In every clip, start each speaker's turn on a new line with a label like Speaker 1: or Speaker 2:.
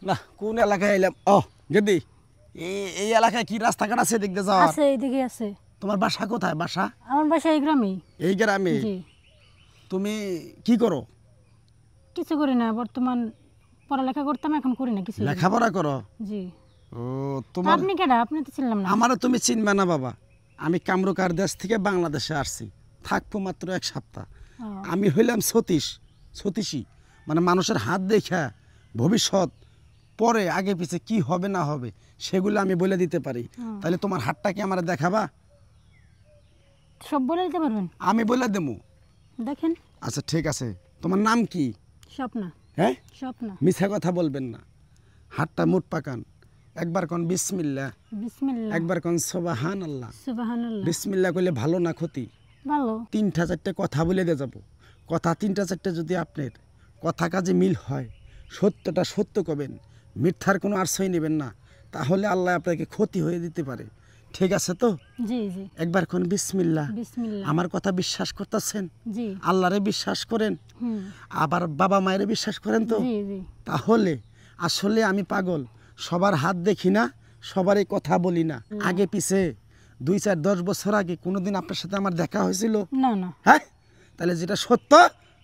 Speaker 1: না কোন এলাকায় এলাম? ও গেদি, এই এলাকায় কি রাস্তাঘাট আছে দেখতে যাওয়ার?
Speaker 2: আছে, এইদিকে আছে।
Speaker 1: তোমার বাসা কোথায়? বাসা
Speaker 2: আমার বাসা এই গ্রামেই।
Speaker 1: এই গ্রামে?
Speaker 2: জি।
Speaker 1: তুমি কি করো?
Speaker 2: কিছু করি না, বর্তমান পড়ালেখা করতাম, এখন করি না কিছু।
Speaker 1: লেখাপড়া করো?
Speaker 2: জি।
Speaker 1: ও
Speaker 2: তা
Speaker 1: তোমার,
Speaker 2: আপনি কেডা? আপনি তো ছিলাম না।
Speaker 1: আমারও তুমি চিনবে না বাবা। আমি কামরুকার দেশ থেকে বাংলাদেশে আসছি, থাকবো মাত্র 1 সপ্তাহ।
Speaker 2: ও,
Speaker 1: আমি হইলাম সতীশী, মানে মানুষের হাত দেখা ভবিষ্যৎ পরে আগে পিছে কি হবে না হবে সেগুলো আমি বলে দিতে পারি। তাহলে তোমার হাতটা কি আমার দেখাবা?
Speaker 2: সব বলে দিতে পারবেন?
Speaker 1: আমি বলে দেবো।
Speaker 2: দেখেন।
Speaker 1: আচ্ছা ঠিক আছে, তোমার নাম কি?
Speaker 2: স্বপ্না।
Speaker 1: হ্যাঁ,
Speaker 2: স্বপ্না।
Speaker 1: মিথ্যা কথা বলবেন না। হাতটা মুট পাকান, একবার কোন বিসমিল্লাহ,
Speaker 2: বিসমিল্লাহ।
Speaker 1: একবার কোন সুবহানাল্লাহ।
Speaker 2: সুবহানাল্লাহ।
Speaker 1: বিসমিল্লাহ কইলে ভালো না ক্ষতি?
Speaker 2: ভালো।
Speaker 1: 3টা 4টে কথা বলে দিয়ে যাব। কথা 3টা 4টে যদি আপনার কথা কাজে মিল হয়, সত্যটা সত্য কবেন, মিথ্যার কোনো আশ্রয় নেবেন না, তাহলে আল্লাহ আপনাকে ক্ষতি হয়ে দিতে পারে। ঠিক আছে তো?
Speaker 2: জি জি।
Speaker 1: একবার কোন বিসমিল্লাহ।
Speaker 2: বিসমিল্লাহ।
Speaker 1: আমার কথা বিশ্বাস করতেছেন?
Speaker 2: জি।
Speaker 1: আল্লাহরে বিশ্বাস করেন,
Speaker 2: হুম।
Speaker 1: আবার বাবা মায়ের বিশ্বাস করেন তো?
Speaker 2: জি জি।
Speaker 1: তাহলে আসলে আমি পাগল, সবার হাত দেখি না, সবারই কথা বলি না। আগে পিছে 2 4 10 বছর আগে কোনোদিন আপনার সাথে আমার দেখা হয়েছিল?
Speaker 2: না না।
Speaker 1: হ্যাঁ, তাহলে যেটা সত্য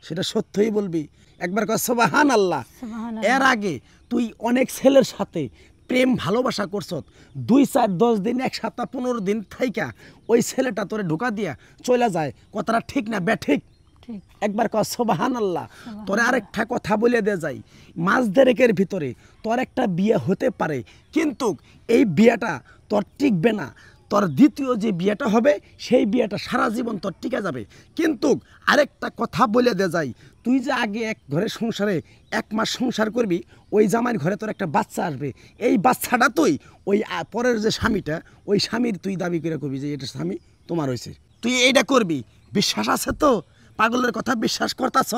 Speaker 1: সেটা সত্যই বলবি। একবার কর সুবহানাল্লাহ।
Speaker 2: সুবহানাল্লাহ।
Speaker 1: এর আগে তুই অনেক ছেলের সাথে প্রেম ভালোবাসা করছত, 2 4 10 দিন, 1 সপ্তাহ, 15 দিন থাইকা ওই ছেলেটা তোরে ঢোকা দিয়া চলে যায়। কথাটা ঠিক না ব্যাঠিক?
Speaker 2: ঠিক।
Speaker 1: একবার কর সুবহানাল্লাহ। তোরে আরেকটা কথা বলে দে যাই, মাস দেড়েকের ভিতরে তোর একটা বিয়ে হতে পারে, কিন্তু এই বিয়েটা তোর টিকবে না। তোর দ্বিতীয় যে বিয়েটা হবে সেই বিয়েটা সারা জীবন তোর টিকে যাবে। কিন্তু আরেকটা কথা বলে দে যাই, তুই যে আগে এক ঘরে সংসারে 1 মাস সংসার করবি, ওই জামাইয়ের ঘরে তোর একটা বাচ্চা আসবে। এই বাচ্চাটা তুই ওই পরের যে স্বামীটা, ওই স্বামীর তুই দাবি করে করবি যে এটা স্বামী তোমার হয়েছে। তুই এইটা করবি, বিশ্বাস আছে তো? পাগলের কথা বিশ্বাস করতাছ?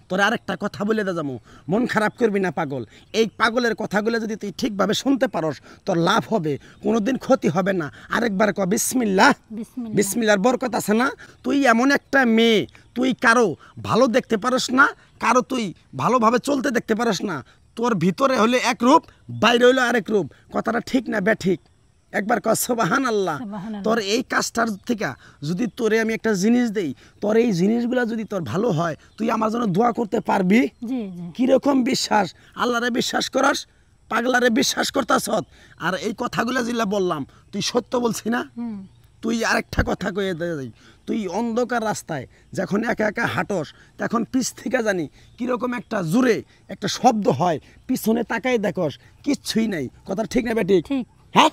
Speaker 1: তোর আরেকটা কথা বলে দে যাবো, মন খারাপ করবি না পাগল। এই পাগলের কথাগুলো যদি তুই ঠিকভাবে শুনতে পারস, তোর লাভ হবে, কোনোদিন ক্ষতি হবে না। আরেকবার ক বিসমিল্লাহ।
Speaker 2: বিসমিল্লাহ।
Speaker 1: বিসমিল্লাহর বরকত আছে না? তুই এমন একটা মেয়ে, তুই কারো ভালো দেখতে পারস না, কারো তুই ভালোভাবে চলতে দেখতে পারস না। তোর ভিতরে হলে এক রূপ, বাইরে হলো আরেক রূপ। কথাটা ঠিক না ব্যাঠিক? একবার কর সুবহানাল্লাহ।
Speaker 2: সুবহানাল্লাহ।
Speaker 1: তোর এই কাজটার থেকে যদি তোরে আমি একটা জিনিস দেই, তোর এই জিনিসগুলো যদি তোর ভালো হয়, তুই আমার জন্য দোয়া করতে পারবি?
Speaker 2: জি জি।
Speaker 1: কিরকম বিশ্বাস? আল্লাহরে বিশ্বাস করস, পাগলারে বিশ্বাস করতাস? আর এই কথাগুলো যেগুলা বললাম, তুই সত্য বলছি না?
Speaker 2: হুম।
Speaker 1: তুই আরেকটা কথা কয়ে যাই, তুই অন্ধকার রাস্তায় যখন একা একা হাঁটস, তখন পিছ থেকে জানি কীরকম একটা জোরে একটা শব্দ হয়, পিছনে তাকাই দেখস কিচ্ছুই নাই। কথা ঠিক না বেঠিক?
Speaker 2: ঠিক।
Speaker 1: হ্যাঁ,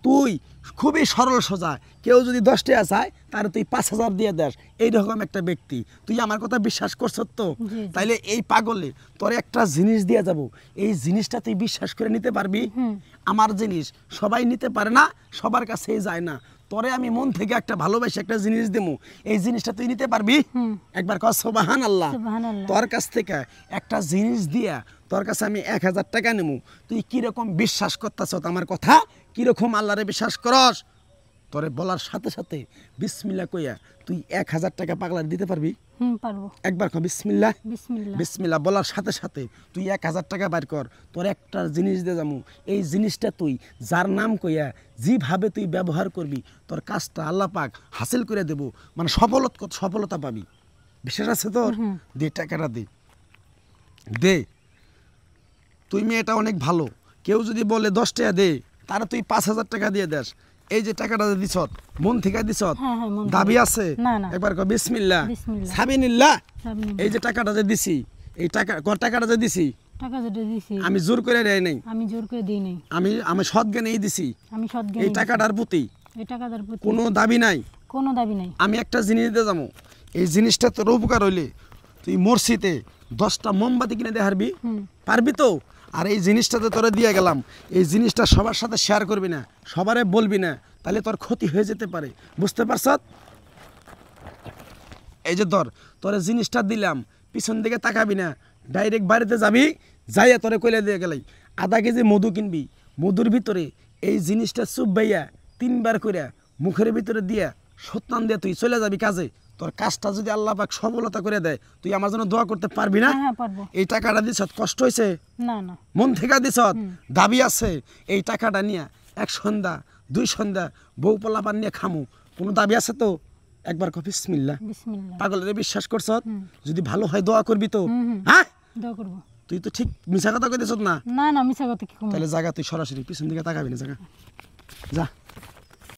Speaker 1: তুই খুবই সরল সোজা। কেউ যদি 10 টাকা চায় তার তুই 5,000 দিয়ে দেস, এইরকম একটা ব্যক্তি। তুই আমার কথা বিশ্বাস করছ তো?
Speaker 2: জি, জি।
Speaker 1: তাইলে এই পাগলে তোর একটা জিনিস দিয়ে যাব, এই জিনিসটা তুই বিশ্বাস করে নিতে পারবি? আমার জিনিস সবাই নিতে পারে না, সবার কাছেই যায় না। তোরে আমি মন থেকে একটা ভালোবাসে একটা জিনিস দেবো, এই জিনিসটা তুই নিতে পারবি? একবার কর সুবহানাল্লাহ।
Speaker 2: সুবহানাল্লাহ।
Speaker 1: তোর কাছ থেকে একটা জিনিস দিয়া তোর কাছে আমি 1000 টাকা নেব, তুই কিরকম বিশ্বাস করতেছ আমার কথা? কিরকম আল্লাহরে বিশ্বাস করস? তোরে বলার সাথে সাথে বিসমিল্লাহ কইয়া তুই 1000 টাকা পাগলার দিতে পারবি?
Speaker 2: হুম, পারবো।
Speaker 1: একবার কর বিসমিল্লাহ।
Speaker 2: বিসমিল্লাহ।
Speaker 1: বিসমিল্লাহ বলার সাথে সাথে তুই 1000 টাকা বাইর কর, তোর একটা জিনিস দিয়ে যাবো। এই জিনিসটা তুই যার নাম কইয়া যেভাবে তুই ব্যবহার করবি, তোর কাজটা আল্লাহ পাক হাসিল করে দেব, মানে সফলতা পাবি। বিশ্বাস আছে তোর? দে টাকাটা দে, দে। তুই মেয়েটা অনেক ভালো, কেউ যদি বলে 10 টাকা দে, তারা তুই 5,000 টাকা দিয়ে দেস। এই যে টাকাটা যে দিছত, মন থেকে দিছত,
Speaker 2: হ্যাঁ, হ্যাঁ, মন থেকে।
Speaker 1: দাবি আছে?
Speaker 2: না, না।
Speaker 1: একবার কর বিসমিল্লাহ।
Speaker 2: বিসমিল্লাহ।
Speaker 1: সাবিনিল্লাহ।
Speaker 2: সাবিনিল্লাহ।
Speaker 1: এই যে টাকাটা যে দিছি, এই টাকাটা যে দিছি,
Speaker 2: টাকা যেটা দিছি
Speaker 1: আমি জোর করে দেয় নাই,
Speaker 2: আমি জোর করে দিই নাই।
Speaker 1: আমি সৎ জ্ঞানেই দিছি।
Speaker 2: আমি সৎ জ্ঞানে
Speaker 1: এই
Speaker 2: দিছি।
Speaker 1: টাকাটার প্রতি
Speaker 2: এই টাকাটার প্রতি
Speaker 1: কোনো দাবি নাই।
Speaker 2: কোনো দাবি নাই।
Speaker 1: আমি একটা জিনিস দিয়ে যাবো, এই জিনিসটা তোর উপকার হইলে তুই মসজিদে 10টা মোমবাতি কিনে দিয়ে হারবি, পারবি তো? আর এই জিনিসটাতে তোরা দিয়ে গেলাম, এই জিনিসটা সবার সাথে শেয়ার করবি না, সবারে বলবি না, তাহলে তোর ক্ষতি হয়ে যেতে পারে। বুঝতে পারছ? এই যে তোরে জিনিসটা দিলাম, পিছন দিকে তাকাবি না, ডাইরেক্ট বাড়িতে যাবি, যাইয়া তোরে কইলে দিয়ে গেলাই 1/2 কেজি মধু কিনবি, মধুর ভিতরে এই জিনিসটা চুপবাইয়া 3 বার করে মুখের ভিতরে দিয়া সত্যান দিয়ে তুই চলে যাবি কাজে, তোর কাজটা যদি আল্লাহ পাক সফলতা করে দেয় তুই আমার জন্য দোয়া করতে পারবি না?
Speaker 2: হ্যাঁ হ্যাঁ পারবো।
Speaker 1: এই টাকাটা দিছ কষ্ট হয়েছে,
Speaker 2: না না
Speaker 1: মন থেকে দিছ, দাবি আছে, এই টাকাটা নিয়ে এক সন্ধ্যা 2 সন্ধ্যা বউ পোলাপান নিয়ে খামু, কোনো দাবি আছে তো? একবার কফি বিসমিল্লাহ।
Speaker 2: বিসমিল্লাহ।
Speaker 1: পাগলের বিশ্বাস করছ? যদি ভালো হয় দোয়া করবি তো?
Speaker 2: হুম।
Speaker 1: হ্যাঁ,
Speaker 2: দোয়া করবো।
Speaker 1: তুই তো ঠিক মিছা কথা কইতেছ না।
Speaker 2: না না মিছা কথা কি কম।
Speaker 1: তাহলে জায়গা তুই সরাসরি পিছন দিকে তাকাবি না, জায়গা যা।